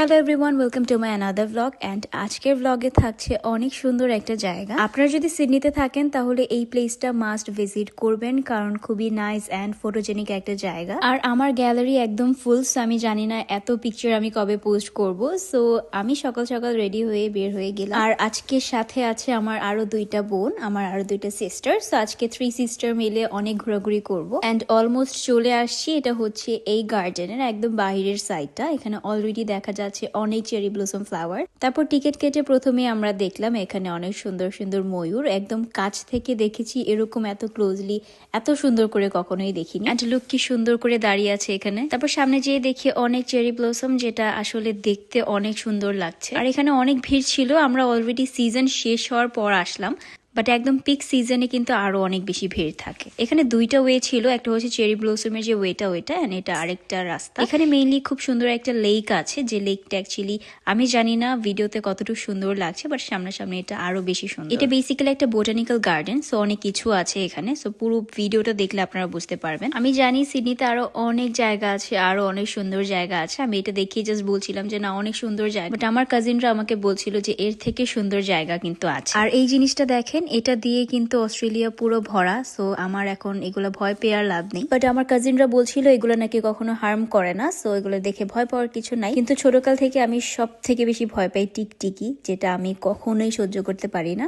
Hello everyone, welcome to my another blog. And আজকের ব্লগে থাকছে অনেক সুন্দর একটা জায়গা। আপনারা যদি সিডনিতে থাকেন তাহলে এই প্লেসটা মাস্ট ভিজিট করবেন, কারণ খুবই নাইস অ্যান্ড ফটোজেনিক একটা জায়গা। আর আমার গ্যালারি একদম ফুল, সো আমি জানি না এত পিকচার আমি কবে পোস্ট করব। সো আমি সকাল সকাল রেডি হয়ে বের হয়ে গেলাম। আর আজকে সাথে আছে আমার আরো দুইটা বোন, আমার আরো দুইটা সিস্টার। সো আজকে 3 সিস্টার মিলে অনেক ঘোরাঘুরি করবো। অ্যান্ড অলমোস্ট চলে আসছি। এটা হচ্ছে এই গার্ডেনের একদম বাহিরের সাইডটা। এখানে অলরেডি দেখা যাচ্ছে অনেক চেরি ব্লসম ফ্লাওয়ার। তারপর টিকিট কেটে প্রথমে আমরা দেখলাম এখানে অনেক সুন্দর সুন্দর ময়ূর। একদম কাছ থেকে দেখেছি, এরকম এত ক্লোজলি এত সুন্দর করে কখনোই দেখিনি। অ্যান্ড লুক কি সুন্দর করে দাঁড়িয়ে আছে এখানে। তারপর সামনে যেয়ে দেখি অনেক চেরি ব্লসম, যেটা আসলে দেখতে অনেক সুন্দর লাগছে। আর এখানে অনেক ভিড় ছিল। আমরা অলরেডি সিজন শেষ হওয়ার পর আসলাম, বাট একদম পিক সিজনে কিন্তু আরো অনেক বেশি ভিড় থাকে। এখানে দুইটা ওয়ে ছিল, একটা হচ্ছে চেরি ব্লসমের যে ওয়েটা এন্ড এটা আরেকটা রাস্তা। এখানে মেইনলি খুব সুন্দর একটা লেক আছে, যে লেকটা অ্যাকচুয়ালি আমি জানি না ভিডিওতে কতটুকু সুন্দর লাগছে, বাট সামনাসামনি এটা আরো বেশি সুন্দর। এটা বেসিক্যালি একটা বোটানিক্যাল গার্ডেন, সো অনেক কিছু আছে এখানে। সো পুরো ভিডিওটা দেখলে আপনারা বুঝতে পারবেন। আমি জানি সিডনিতে আরো অনেক জায়গা আছে, আরো অনেক সুন্দর জায়গা আছে। আমি এটা দেখিয়ে জাস্ট বলছিলাম যে না, অনেক সুন্দর জায়গা, বাট আমার কাজিনরা আমাকে বলছিল যে এর থেকে সুন্দর জায়গা কিন্তু আছে। আর এই জিনিসটা দেখেন, এটা দিয়ে কিন্তু অস্ট্রেলিয়া পুরো ভরা। সো আমার এখন এগুলো ভয় পেয়ে আর লাভ নেই, বাট আমার কাজিনরা বলছিল এগুলো নাকি কখনো হার্ম করে না। সো এগুলো দেখে ভয় পাওয়ার কিছু নাই। কিন্তু ছোটকাল থেকে আমি সব থেকে বেশি ভয় পাই টিকটিকি, যেটা আমি কখনোই সহ্য করতে পারি না।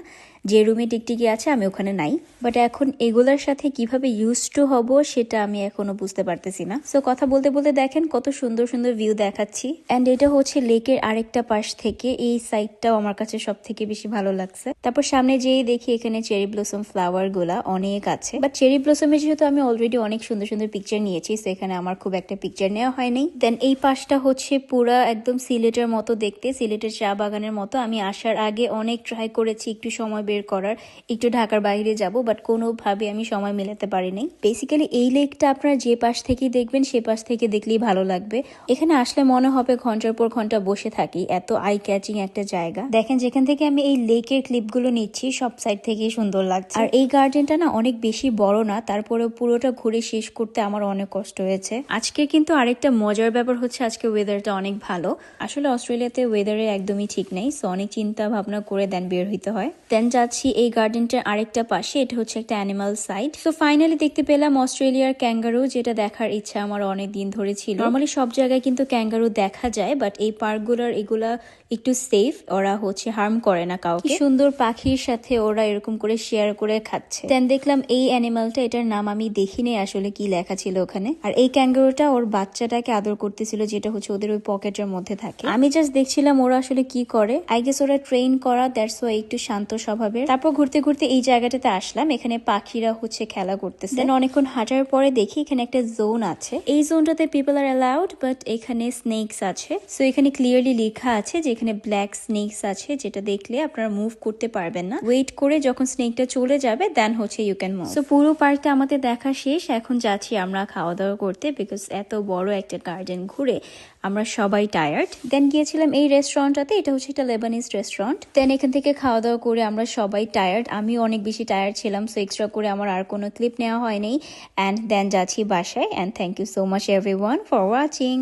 যে রুমে টিকটিকি আছে আমি ওখানে নাই, বাট এখন এগুলোর সাথে কিভাবে ইউজ টু হব সেটা আমি এখনো বুঝতে পারতেছি না। সো কথা বলতে বলতে দেখেন কত সুন্দর সুন্দর ভিউ দেখাচ্ছি। এন্ড এটা হচ্ছে লেকের আরেকটা পাশ থেকে। এই সাইডটাও আমার কাছে সব থেকে বেশি ভালো লাগছে। তারপর সামনে যেয়ে দেখি এখানে চেরি ব্লসম ফ্লাওয়ার গুলা অনেক আছে, বাট চেরি ব্লসমের যেহেতু আমি অলরেডি অনেক সুন্দর সুন্দর পিকচার নিয়েছি, সো এখানে আমার খুব একটা পিকচার নেওয়া হয়নি। দেন এই পাশটা হচ্ছে পুরা একদম সিলেটের মতো দেখতে, সিলেটের চা বাগানের মতো। আমি আসার আগে অনেক ট্রাই করেছি একটু সময় বের করার, একটু ঢাকার বাইরে যাব, বাট কোনোভাবে আমি সময় মেলাতে পারিনি। বেসিক্যালি এই লেকটা আপনারা যে পাশ থেকেই দেখবেন সে পাশ থেকে দেখলেই ভালো লাগবে। এখানে আসলে মনে হবে ঘন্টার পর ঘন্টা বসে থাকি, এত আই ক্যাচিং একটা জায়গা। দেখেন যেখান থেকে আমি এই লেকের ক্লিপগুলো নিচ্ছি সব সাইড থেকেই সুন্দর লাগছে। আর এই গার্ডেনটা না অনেক বেশি বড় না, তারপরেও পুরোটা ঘুরে শেষ করতে আমার অনেক কষ্ট হয়েছে। আজকে কিন্তু আরেকটা মজার ব্যাপার হচ্ছে, আজকে ওয়েদারটা অনেক ভালো। আসলে অস্ট্রেলিয়াতে ওয়েদারের একদমই ঠিক নেই, সো অনেক চিন্তা ভাবনা করে দেন বের হইতে হয়। দেন যাচ্ছি এই গার্ডেনটার আরেকটা পাশে, এটা হচ্ছে একটা অ্যানিমাল সাইড। সো ফাইনালি দেখতে পেলাম অস্ট্রেলিয়ার ক্যাঙ্গারু, যেটা দেখার ইচ্ছা আমার অনেক দিন ধরে ছিল। নর্মালি সব জায়গায় কিন্তু ক্যাঙ্গারু দেখা যায়, বাট এই পার্কগুলোর এগুলা একটু সেফ, ওরা হচ্ছে হার্ম করে না কাউকে। সুন্দর পাখির সাথে ওরা এরকম করে শেয়ার করে খাচ্ছে। দেন দেখলাম এই অ্যানিমালটা, এটার নাম আমি দেখিনি আসলে কি লেখা ছিল ওখানে। আর এই ক্যাঙ্গারুটা ওর বাচ্চাটাকে আদর করতেছিল, যেটা হচ্ছে ওদের ওই পকেটের মধ্যে থাকে। আমি জাস্ট দেখছিলাম ওরা আসলে কি করে। আই গেস ওরা ট্রেন করা, দ্যাটস ওয়াই একটু শান্ত স্বভাবের। তারপর ঘুরতে ঘুরতে এই জায়গাটাতে আসলাম, এখানে পাখিরা হচ্ছে খেলা করতেছে। দেন অনেকক্ষণ হাঁটার পরে দেখি এখানে একটা জোন আছে। এই জোনটাতে পিপল আর অ্যালাউড, বাট এখানে স্নেকস আছে। সো এখানে ক্লিয়ারলি লেখা আছে যে এখানে ব্ল্যাক স্নেকস আছে, যেটা দেখলে আপনারা মুভ করতে পারবেন না। ওয়েট করে যখন স্নেকটা চলে যাবে দেন হচ্ছে ইউ ক্যান মুভ। সো পুরো পার্কটা আমাদের দেখা শেষ। এখন যাচ্ছি আমরা খাওয়া দাওয়া করতে, বিকজ এত বড় একটা গার্ডেন ঘুরে আমরা সবাই টায়ার্ড। দেন গিয়েছিলাম এই রেস্টুরেন্টটাতে, এটা হচ্ছে একটা লেবানিজ রেস্টুরেন্ট। দেন এখান থেকে খাওয়া দাওয়া করে আমরা সবাই টায়ার্ড, আমি অনেক বেশি টায়ার্ড ছিলাম। সো এক্সট্রা করে আমার আর কোনো ক্লিপ নেওয়া হয়নি। অ্যান্ড দেন যাচ্ছি বাসায়। And thank you so much everyone for watching.